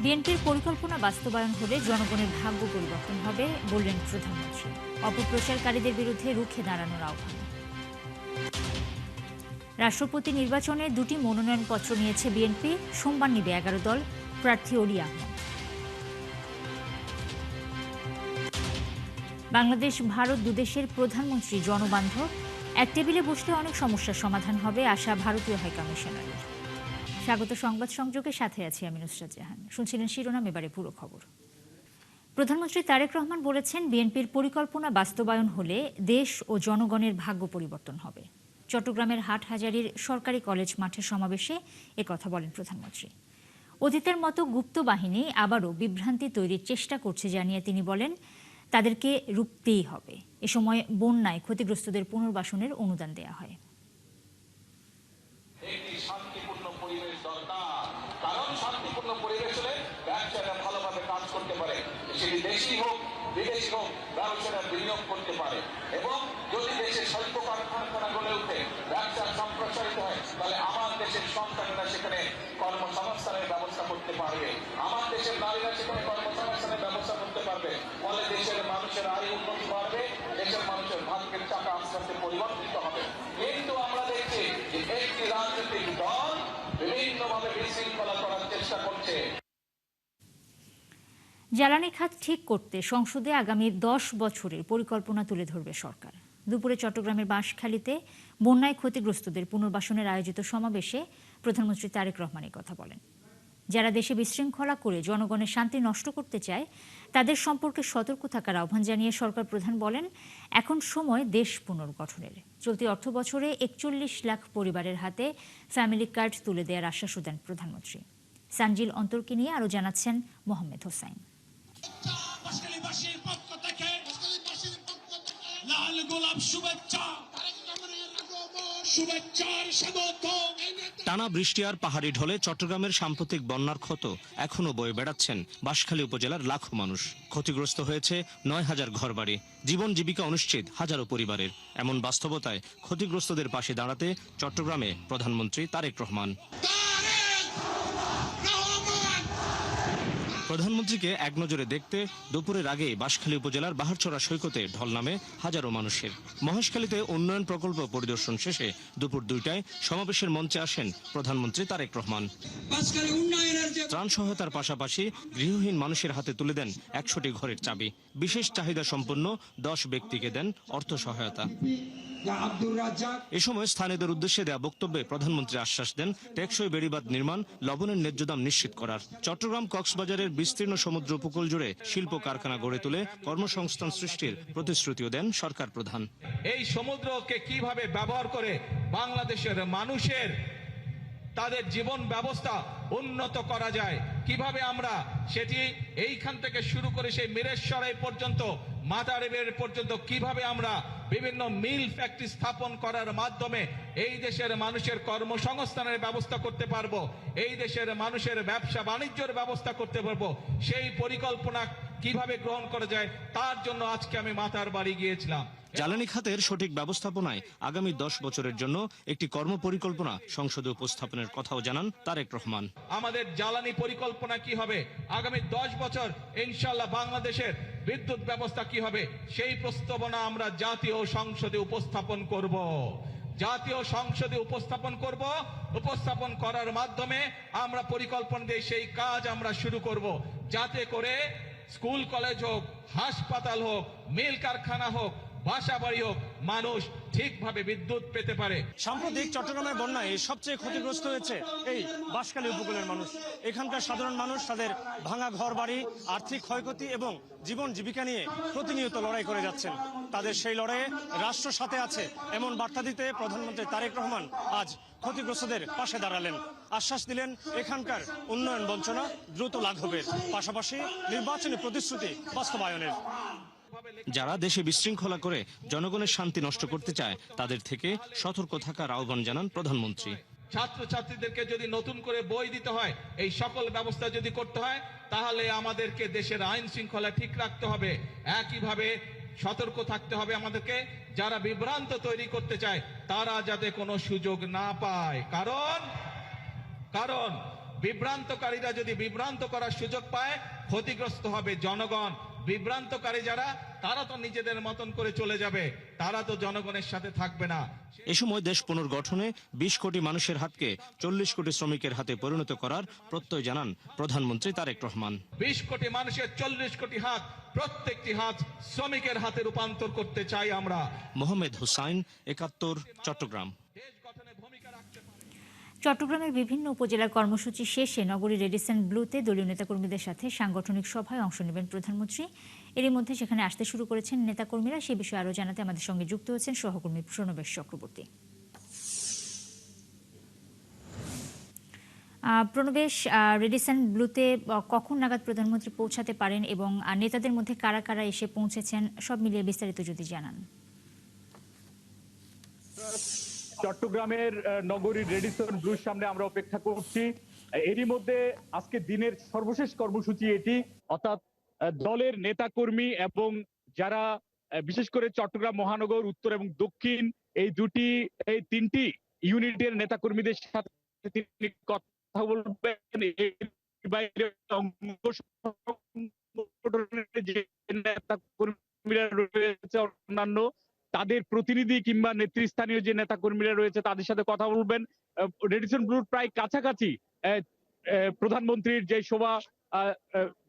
বিএনপির পরিকল্পনা বাস্তবায়ন হলে জনগণের ভাগ্য পরিবর্তন হবে বললেন প্রধানমন্ত্রী। অপপ্রচারকারীদের বিরুদ্ধে রুখে দাঁড়ানোর আহ্বান। রাষ্ট্রপতি নির্বাচনে 2টি মনোনয়নপত্র নিয়েছে বিএনপি। সোমবার নিবে 11 দল প্রার্থী অলি আহমদ। বাংলাদেশ ভারত দুদেশের প্রধানমন্ত্রী জনবান্ধব, এক টেবিলে বসলে অনেক সমস্যার সমাধান হবে আশা ভারতীয় হাইকমিশনারের। স্বাগত সংবাদ সংযোগের সাথে আছি আমি নুসরাত জাহান। শুনছিলেন শিরোনাম, এবারে পুরো খবর। প্রধানমন্ত্রী তারেক রহমান বলেছেন, বিএনপির পরিকল্পনা বাস্তবায়ন হলে দেশ ও জনগণের ভাগ্য পরিবর্তন হবে। চট্টগ্রামের হাটহাজারীর সরকারি কলেজ মাঠে সমাবেশে একথা বলেন প্রধানমন্ত্রী। অতীতের মতো গুপ্ত বাহিনী আবারও বিভ্রান্তি তৈরির চেষ্টা করছে জানিয়ে তিনি বলেন, তাদেরকে রুখতেই হবে। এ সময় বন্যায় ক্ষতিগ্রস্তদের পুনর্বাসনের অনুদান দেয়া হয়। একটি শান্তিপূর্ণ পরিবেশ দরকার, কারণ শান্তিপূর্ণ পরিবেশ হলে ব্যবসাটা ভালোভাবে কাজ করতে পারে, সেটি দেশি হোক বিদেশি হোক, ব্যবসাটা বিনিয়োগ করতে পারে। এবং যদি দেশের শিল্প কারখানা গড়ে উঠে ব্যবসা সম্প্রসারিত হয়, তাহলে আমার দেশের সন্তানেরা সেখানে কর্মসংস্থানের ব্যবস্থা করতে পারবে, আমার দেশের নারীরা সেখানে কর্মসংস্থানের ব্যবস্থা করতে পারবে। ফলে দেশের মানুষের আয় উন্নতি বাড়বে, দেশের মানুষের ভাগ্যের চাকা আস্তে আস্তে পরিবর্তিত হবে। কিন্তু আমরা দেখছি যে একটি রাজনৈতিক দল বিভিন্নভাবে বিশৃঙ্খলা করার চেষ্টা করছে। জ্বালানি খাত ঠিক করতে সংসদে আগামী 10 বছরের পরিকল্পনা তুলে ধরবে সরকার। দুপুরে চট্টগ্রামের বাঁশখালীতে বন্যায় ক্ষতিগ্রস্তদের পুনর্বাসনের আয়োজিত সমাবেশে প্রধানমন্ত্রী তারেক রহমান কথা বলেন। যারা দেশে বিশৃঙ্খলা করে জনগণের শান্তি নষ্ট করতে চায়, তাদের সম্পর্কে সতর্ক থাকার আহ্বান জানিয়ে সরকার প্রধান বলেন, এখন সময় দেশ পুনর্গঠনের। চলতি অর্থ বছরে 41 লাখ পরিবারের হাতে ফ্যামিলি কার্ড তুলে দেওয়ার আশ্বাস দেন প্রধানমন্ত্রী। সানজিল অন্তরকে নিয়ে আরও জানাচ্ছেন মোহাম্মদ হোসাইন। টানা বৃষ্টি আর পাহাড়ি ঢলে চট্টগ্রামের সাম্প্রতিক বন্যার ক্ষত এখনো বয়ে বেড়াচ্ছেন বাঁশখালী উপজেলার লাখো মানুষ। ক্ষতিগ্রস্ত হয়েছে 9,000 ঘরবাড়ি, জীবন জীবিকা অনিশ্চিত হাজারো পরিবারের। এমন বাস্তবতায় ক্ষতিগ্রস্তদের পাশে দাঁড়াতে চট্টগ্রামে প্রধানমন্ত্রী তারেক রহমান। প্রধানমন্ত্রীকে এক নজরে দেখতে দুপুরের আগেই বাঁশখালী উপজেলার বাহারছড়া সৈকতে ঢল নামে হাজারো মানুষের। মহেশখালীতে উন্নয়ন প্রকল্প পরিদর্শন শেষে দুপুর 2টায় সমাবেশের মঞ্চে আসেন প্রধানমন্ত্রী তারেক রহমান। ত্রাণ সহায়তার পাশাপাশি গৃহহীন মানুষের হাতে তুলে দেন 100টি ঘরের চাবি। বিশেষ চাহিদা সম্পন্ন 10 ব্যক্তিকে দেন অর্থ সহায়তা। এ সময় স্থানীয়দের উদ্দেশ্যে দেয়া বক্তব্যে প্রধানমন্ত্রী আশ্বাস দেন, টেকসই বেড়িবাঁধ নির্মাণ, লবণের ন্যায্য দাম নিশ্চিত করার। চট্টগ্রাম কক্সবাজারের বিস্তীর্ণ সমুদ্র উপকূল জুড়ে শিল্প কারখানা গড়ে তুলে কর্মসংস্থান সৃষ্টির প্রতিশ্রুতিও দেন সরকার প্রধান। এই সমুদ্রকে কিভাবে ব্যবহার করে বাংলাদেশের মানুষের তাদের জীবন ব্যবস্থা উন্নত করা যায়, কিভাবে আমরা সেটি এইখান থেকে শুরু করে সেই মিরেশ্বরাই পর্যন্ত মাদারীপুর পর্যন্ত কিভাবে আমরা বিভিন্ন মিল ফ্যাক্টরি স্থাপন করার মাধ্যমে এই দেশের মানুষের কর্মসংস্থানের ব্যবস্থা করতে পারবো, এই দেশের মানুষের ব্যবসা বাণিজ্যের ব্যবস্থা করতে পারবো, সেই পরিকল্পনা কিভাবে গ্রহণ করা যায় তার জন্য আজকে আমি মাতার বাড়ি গিয়েছিলাম। জ্বালানি খাতের সঠিক ব্যবস্থাপনায় আগামী 10 বছরের জন্য একটি কর্মপরিকল্পনা সংসদে উপস্থাপনের কথাও জানান তারেক রহমান। আমাদের জ্বালানি পরিকল্পনা কি হবে, আগামী 10 বছর ইনশাআল্লাহ বাংলাদেশের বিদ্যুৎ ব্যবস্থা কি হবে, সেই প্রস্তাবনা আমরা জাতীয় সংসদে উপস্থাপন করব। জাতীয় সংসদে উপস্থাপন করার মাধ্যমে আমরা পরিকল্পনা দিয়ে সেই কাজ আমরা শুরু করব, যাতে করে স্কুল কলেজ হোক, হাসপাতাল হোক, মিল কারখানা হোক, বাসা বাড়ি হোক, মানুষ ঠিকভাবে বিদ্যুৎ পেতে পারে। সাম্প্রতিক চট্টগ্রামের বন্যায় সবচেয়ে ক্ষতিগ্রস্ত হয়েছে এই বাঁশখালী উপকূলের মানুষ। এখানকার সাধারণ মানুষ তাদের ভাঙা ঘর বাড়ি, আর্থিক ক্ষয়ক্ষতি এবং জীবন জীবিকা নিয়ে প্রতিনিয়ত লড়াই করে যাচ্ছেন। তাদের সেই লড়াইয়ে রাষ্ট্র সাথে আছে এমন বার্তা দিতে প্রধানমন্ত্রী তারেক রহমান আজ ক্ষতিগ্রস্তদের পাশে দাঁড়ালেন। আশ্বাস দিলেন এখানকার উন্নয়ন বঞ্চনা দ্রুত লাঘবের, পাশাপাশি নির্বাচনী প্রতিশ্রুতি বাস্তবায়নের। যারা দেশে বিশৃঙ্খলা করে জনগণের শান্তি নষ্ট করতে চায়, তাদের থেকে সতর্ক থাকার আহ্বান জানান প্রধানমন্ত্রী। ছাত্রছাত্রীদেরকে যদি নতুন করে বই দিতে হয়, এই সকল ব্যবস্থা যদি করতে হয়, তাহলে আমাদেরকে দেশের আইন শৃঙ্খলা ঠিক রাখতে হবে। একইভাবে সতর্ক থাকতে হবে আমাদেরকে, যারা বিভ্রান্ত তৈরি করতে চায় তারা যাতে কোনো সুযোগ না পায়। কারণ বিভ্রান্তকারীরা যদি বিভ্রান্ত করার সুযোগ পায়, ক্ষতিগ্রস্ত হবে জনগণ। বিভ্রান্তকারী যারা, তারা তো নিজেদের মতন করে চলে যাবে, তারা তো জনগণের সাথে থাকবে না। এ সময় দেশ পুনর্গঠনে 20 কোটি মানুষের হাতকে 40 কোটি শ্রমিকের হাতে পরিণত করার প্রত্যয় জানান প্রধানমন্ত্রী তারেক রহমান। 20 কোটি মানুষের 40 কোটি হাত, প্রত্যেকটি হাত শ্রমিকের হাতে রূপান্তর করতে চাই আমরা। মোহাম্মদ হুসাইন, 71, চট্টগ্রাম। দেশ গঠনে ভূমিকা রাখতে পারে। চট্টগ্রামের বিভিন্ন উপজেলার কর্মসূচি শেষে নগরীর রেডিসন ব্লুতে দলীয় নেতাকর্মীদের সাথে সাংগঠনিক সভায় অংশ নেবেন প্রধানমন্ত্রী। এরই মধ্যে সেখানে আসতে শুরু করেছেন নেতাকর্মীরা। সে বিষয়ে আরও জানাতে আমাদের সঙ্গে যুক্ত হচ্ছেন সহকর্মী প্রণবেশ চক্রবর্তী। প্রণবেশ, রেডিসন ব্লুতে কখন নাগাদ প্রধানমন্ত্রী পৌঁছাতে পারেন এবং নেতাদের মধ্যে কারা কারা এসে পৌঁছেছেন, সব মিলিয়ে বিস্তারিত যদি জানান। চট্টগ্রামের নগরীর রেডিসন ব্লুর সামনে আমরা অপেক্ষা করছি। এরই মধ্যে আজকে দিনের সর্বশেষ কর্মসূচি এটি, অর্থাৎ দলের নেতাকর্মী এবং যারা বিশেষ করে চট্টগ্রাম মহানগর উত্তর এবং দক্ষিণ এই তিনটি ইউনিটের নেতাকর্মীদের সাথে তিনি কথা বলবেন। এর বাইরে অঙ্গ সংগঠনের যে নেতাকর্মীরা রয়েছে অন্যান্য, তাদের প্রতিনিধি কিংবা নেতৃস্থানীয় যে নেতাকর্মীরা রয়েছে তাদের সাথে কথা বলবেন। রেডিসন ব্লুর প্রায় কাছাকাছি প্রধানমন্ত্রীর যে শোভা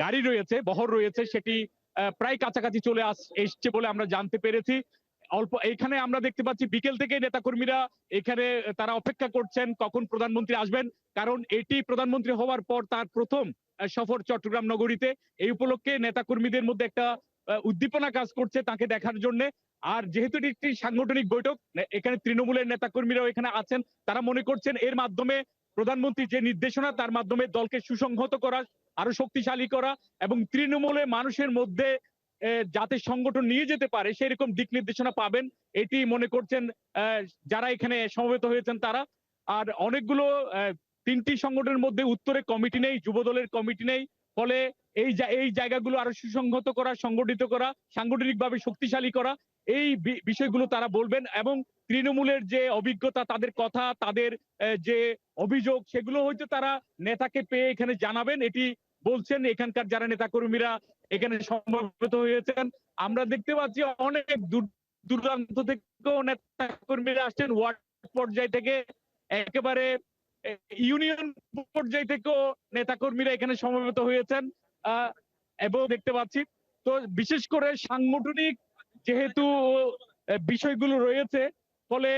গাড়ি রয়েছে, বহর রয়েছে, সেটি প্রায় কাছাকাছি চলে এসছে বলে আমরা জানতে পেরেছি। এখানে আমরা দেখতে পাচ্ছি বিকেল থেকে নেতাকর্মীরা এখানে তারা অপেক্ষা করছেন কখন প্রধানমন্ত্রী আসবেন, কারণ এটি প্রধানমন্ত্রী হওয়ার পর তার প্রথম সফর চট্টগ্রাম নগরীতে। এই উপলক্ষে নেতাকর্মীদের মধ্যে একটা উদ্দীপনা কাজ করছে তাকে দেখার জন্য। আর যেহেতু এটি একটি সাংগঠনিক বৈঠক, এখানে তৃণমূলের নেতাকর্মীরাও এখানে আছেন, তারা মনে করছেন এর মাধ্যমে প্রধানমন্ত্রীর যে নির্দেশনা তার মাধ্যমে দলকে সুসংহত করা, আরো শক্তিশালী করা এবং তৃণমূলে মানুষের মধ্যে যাতে সংগঠন নিয়ে যেতে পারে সেরকম দিক নির্দেশনা পাবেন, এটি মনে করছেন যারা এখানে সমবেত হয়েছেন তারা। আর অনেকগুলো তিনটি সংগঠনের মধ্যে উত্তরে কমিটি নেই, যুব দলের কমিটি নেই, ফলে এই জায়গাগুলো আরো সুসংহত করা, সংগঠিত করা, সাংগঠনিকভাবে শক্তিশালী করা, এই বিষয়গুলো তারা বলবেন। এবং তৃণমূলের যে অভিজ্ঞতা, তাদের কথা, তাদের যে অভিযোগ, সেগুলো হয়তো তারা নেতাকে পেয়ে এখানে জানাবেন, এটি বলছেন এখানকার যারা নেতাকর্মীরা এখানে সমবেত হয়েছেন। আমরা দেখতে পাচ্ছি অনেক দূর দূরান্ত থেকেও নেতাকর্মীরা আসছেন, ওয়ার্ড পর্যায় থেকে একেবারে ইউনিয়ন পর্যায় থেকেও নেতাকর্মীরা এখানে সমবেত হয়েছেন এবং দেখতে পাচ্ছি। তো বিশেষ করে সাংগঠনিক যেহেতু বিষয়গুলো রয়েছে, ফলে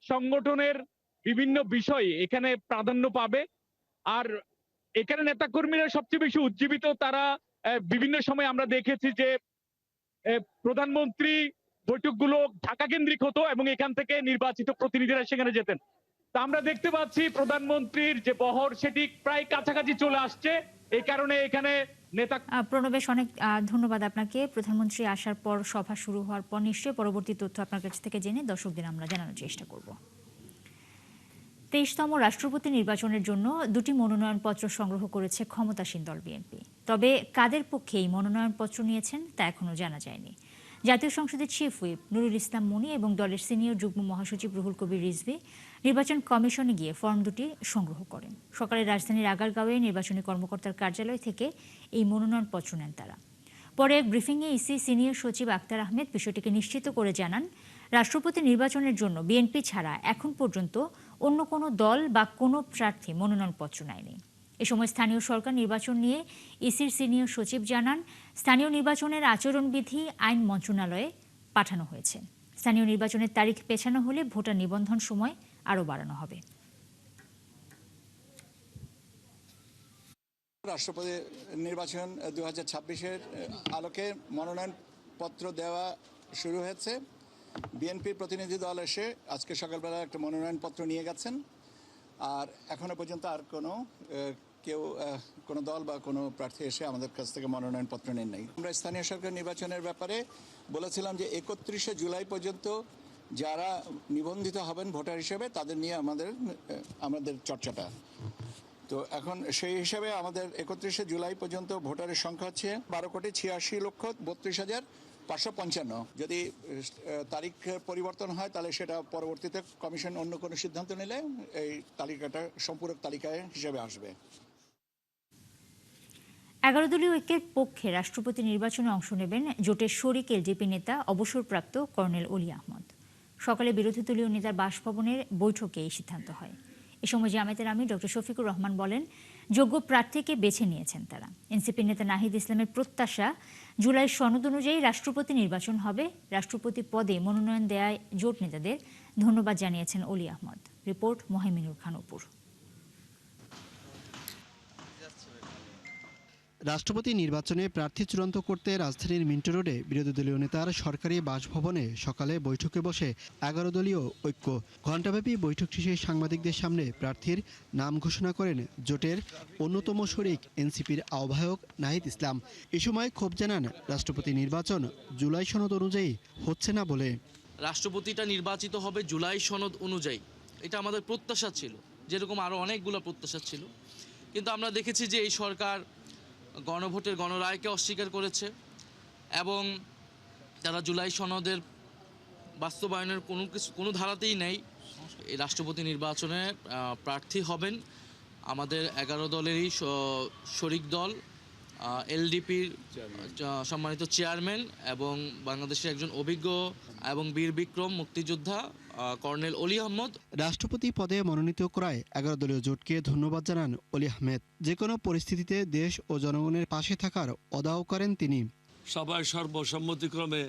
সংগঠনের বিভিন্ন বিষয় এখানে প্রাধান্য পাবে। আর এখানে নেতাকর্মীরা সবচেয়ে বেশি উজ্জীবিত। তারা বিভিন্ন সময় আমরা দেখেছি যে প্রধানমন্ত্রী বৈঠকগুলো ঢাকা কেন্দ্রিক হতো এবং এখান থেকে নির্বাচিত প্রতিনিধিরা সেখানে যেতেন। তা আমরা দেখতে পাচ্ছি প্রধানমন্ত্রীর যে বহর সেটি প্রায় কাছাকাছি চলে আসছে। এই কারণে এখানে প্রণবেশ, অনেক ধন্যবাদ আপনাকে। প্রধানমন্ত্রী আসার পর, সভা শুরু হওয়ার পর নিশ্চয়ই পরবর্তী তথ্য আপনার কাছ থেকে জেনে দর্শকদের আমরা জানানোর চেষ্টা করব। 23তম রাষ্ট্রপতি নির্বাচনের জন্য 2টি মনোনয়নপত্র সংগ্রহ করেছে ক্ষমতাসীন দল বিএনপি। তবে কাদের পক্ষে এই মনোনয়নপত্র নিয়েছেন তা এখনো জানা যায়নি। জাতীয় সংসদের চিফ হুইপ নুরুল ইসলাম মনি এবং দলের সিনিয়র যুগ্ম মহাসচিব রুহুল কবির রিজভী নির্বাচন কমিশনে গিয়ে ফর্ম দুটি সংগ্রহ করেন। সকালে রাজধানীর আগারগাঁওয়ে নির্বাচনী কর্মকর্তার কার্যালয় থেকে এই মনোনয়নপত্র নেন তারা। পরে এক ব্রিফিংয়ে ইসি সিনিয়র সচিব আক্তার আহমেদ বিষয়টিকে নিশ্চিত করে জানান, রাষ্ট্রপতি নির্বাচনের জন্য বিএনপি ছাড়া এখন পর্যন্ত অন্য কোনো দল বা কোনো প্রার্থী মনোনয়নপত্র নেয়নি। এ সময় স্থানীয় সরকার নির্বাচন নিয়ে ইসির সিনিয়র সচিব জানান, স্থানীয় নির্বাচনের আচরণবিধি আইন মন্ত্রণালয়ে পাঠানো হয়েছে। স্থানীয় নির্বাচনের তারিখ পেছানো হলে ভোটার নিবন্ধন সময় আরও বাড়ানো হবে। রাষ্ট্রপতি নির্বাচন 2026-এর আলোকে মনোনয়নপত্র দেওয়া শুরু হয়েছে। বিএনপির প্রতিনিধি দল এসে আজকে সকালবেলা একটা মনোনয়নপত্র নিয়ে গেছেন। আর এখনো পর্যন্ত আর কোনো দল বা কোনো প্রার্থী এসে আমাদের কাছ থেকে মনোনয়নপত্র নেন নাই। আমরা স্থানীয় সরকার নির্বাচনের ব্যাপারে বলেছিলাম যে 31শে জুলাই পর্যন্ত যারা নিবন্ধিত হবেন ভোটার হিসেবে তাদের নিয়ে আমাদের চর্চাটা। তো এখন সেই হিসাবে আমাদের 31শে জুলাই পর্যন্ত ভোটারের সংখ্যা হচ্ছে 12,86,32,555। যদি তারিখ পরিবর্তন হয় তাহলে সেটা পরবর্তীতে কমিশন অন্য কোনো সিদ্ধান্ত নিলে এই তালিকাটা সম্পূরক তালিকায় হিসেবে আসবে। 11 দলীয় ঐক্যের পক্ষে রাষ্ট্রপতি নির্বাচনে অংশ নেবেন জোটের শরিক এলডিপি নেতা অবসরপ্রাপ্ত কর্নেল অলি আহমদ। সকালে বিরোধী দলীয় নেতার বাসভবনের বৈঠকে এই সিদ্ধান্ত হয়। এ সময় জামায়াতের আমির ডক্টর শফিকুর রহমান বলেন, যোগ্য প্রার্থীকে বেছে নিয়েছেন তারা। এনসিপি নেতা নাহিদ ইসলামের প্রত্যাশা, জুলাই সনদ অনুযায়ী রাষ্ট্রপতি নির্বাচন হবে। রাষ্ট্রপতি পদে মনোনয়ন দেয়ায় জোট নেতাদের ধন্যবাদ জানিয়েছেন অলি আহমদ। রিপোর্ট মোহাইমিনুর খান অপুর। রাষ্ট্রপতি নির্বাচনে প্রার্থী চূড়ান্ত করতে রাজধানীর মিন্টো রোডে বিরোধী দলীয় নেতার সরকারি বাসভবনে সকালে বৈঠকে বসে 11 দলীয় ঐক্য। ঘণ্টাব্যাপী বৈঠক শেষে সাংবাদিকদের সামনে প্রার্থীর নাম ঘোষণা করেন জোটের অন্যতম শরিক এনসিপির আহ্বায়ক নাহিদ ইসলাম। এ সময় ক্ষোভ জানান রাষ্ট্রপতি নির্বাচন জুলাই সনদ অনুযায়ী হচ্ছে না বলে। রাষ্ট্রপতিটা নির্বাচিত হবে জুলাই সনদ অনুযায়ী, এটা আমাদের প্রত্যাশা ছিল, যেরকম আরও অনেকগুলো প্রত্যাশা ছিল। কিন্তু আমরা দেখেছি যে এই সরকার গণভোটের গণরায়কে অস্বীকার করেছে এবং তারা জুলাই সনদের বাস্তবায়নের কোনো ধারাতেই নেই। এই রাষ্ট্রপতি নির্বাচনে প্রার্থী হবেন আমাদের 11 দলেরই শরিক দল এলডিপির সম্মানিত চেয়ারম্যান এবং বাংলাদেশের একজন অভিজ্ঞ এবং বীর বিক্রম মুক্তিযোদ্ধা কর্নেল অলি আহমদ। রাষ্ট্রপতি পদে মনোনীত করায় 11 দলীয় জোটকে ধন্যবাদ জানান অলি আহমেদ। যে কোনো পরিস্থিতিতে দেশ ও জনগণের পাশে থাকার অদাও করেন তিনি। সবাই সর্বসম্মতিক্রমে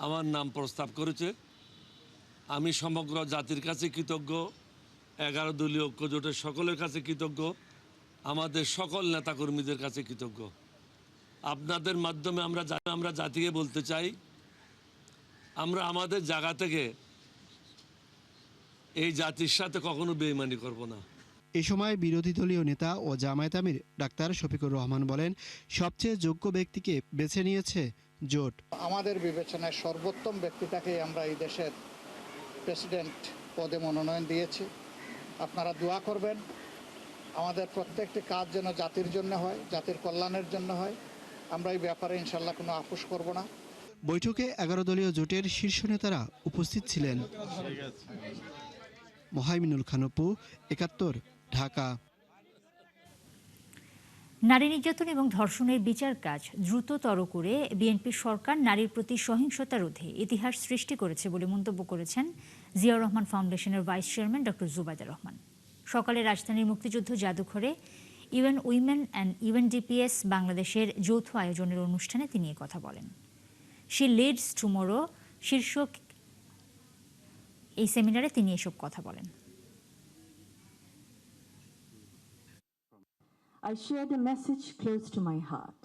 আমার নাম প্রস্তাব করেছে। আমি সমগ্র জাতির কাছে কৃতজ্ঞ, 11 দলীয় ঐক্য জোটের সকলের কাছে কৃতজ্ঞ, আমাদের সকল নেতাকর্মীদের কাছে কৃতজ্ঞ। আপনাদের মাধ্যমে আমরা জাতিকে বলতে চাই, আমরা আমাদের জায়গা থেকে এই জাতির সাথে কখনো বেইমানি করব না। এ সময় বিরোধী দলীয় নেতা ও জামায়াত আমির ডাক্তার শফিকুর রহমান বলেন, সবচেয়ে যোগ্য ব্যক্তিকে বেছে নিয়েছে জোট। আমাদের বিবেচনায় সর্বোত্তম ব্যক্তিটাকে আমরা এই দেশের প্রেসিডেন্ট পদে মনোনয়ন দিয়েছি। আপনারা দোয়া করবেন আমাদের প্রত্যেকটি কাজ যেন জাতির জন্য হয়, জাতির কল্যাণের জন্য হয়। আমরা এই ব্যাপারে ইনশাল্লাহ কোনো আপোষ করব না। বৈঠকে 11 দলীয় জোটের শীর্ষ নেতারা উপস্থিত ছিলেন। মোহাইমিনুল খান অপু, 71, ঢাকা। নারী নির্যাতন এবং ধর্ষণের বিচার কাজ দ্রুততর করে বিএনপি সরকার নারীর প্রতি সহিংসতা রোধে ইতিহাস সৃষ্টি করেছে বলে মন্তব্য করেছেন জিয়াউর রহমান ফাউন্ডেশনের vice chairman doctor Zubaida Rahman. সকালে রাজধানীর মুক্তিযুদ্ধ জাদুঘরে ইউএন উইমেন অ্যান্ড ইউএনডিপিএস বাংলাদেশের যৌথ আয়োজনের অনুষ্ঠানে তিনি কথা বলেন। শি লিডস টুমরো শীর্ষক এই সেমিনারে তিনি এসব কথা বলেন। I share the message close to my heart.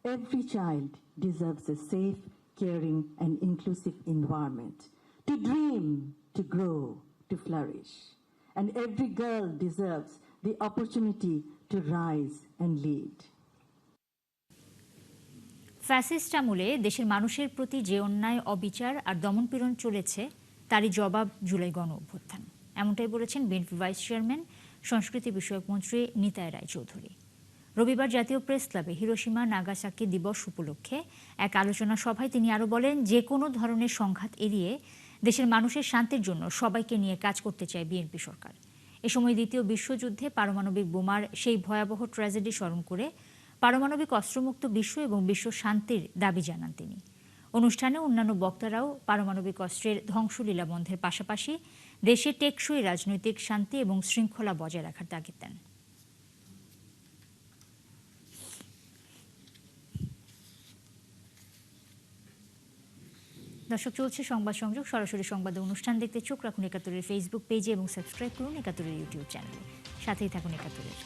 Every child deserves a safe, caring, and inclusive environment to dream, to grow, to flourish. And every girl deserves the opportunity to rise and lead. Fascist আমলে দেশের মানুষের প্রতি যে অন্যায়, অবিচার আর দমনপীড়ন চলেছে তারই জবাব জুলাই গণ অভ্যুত্থান। এমনটাই বলেছেন বিএনপি ভাইস চেয়ারম্যান সংস্কৃতি বিষয়ক মন্ত্রী নিতাই রায়চৌধুরী। রবিবার জাতীয় প্রেস ক্লাবে হিরোশিমা নাগাসাকি দিবস উপলক্ষে এক আলোচনা সভায় তিনি আরও বলেন, যে কোনো ধরনের সংঘাত এড়িয়ে দেশের মানুষের শান্তির জন্য সবাইকে নিয়ে কাজ করতে চায় বিএনপি সরকার। এ সময় দ্বিতীয় বিশ্বযুদ্ধে পারমাণবিক বোমার সেই ভয়াবহ ট্র্যাজেডি স্মরণ করে পারমাণবিক অস্ত্রমুক্ত বিশ্ব এবং বিশ্ব শান্তির দাবি জানান তিনি। অনুষ্ঠানে অন্যান্য বক্তারাও পারমাণবিক অস্ত্রের ধ্বংসলীলা বন্ধের পাশাপাশি দেশে টেকসই রাজনৈতিক শান্তি এবং শৃঙ্খলা বজায় রাখার তাগিদ দেন। দর্শক, চলছে সংবাদ সংযোগ। সরাসরি সংবাদ অনুষ্ঠান দেখতে চোখ রাখুন 71-এর ফেসবুক পেজে এবং সাবস্ক্রাইব করুন 71-এর ইউটিউব চ্যানেলে। সাথেই থাকুন 71-এর।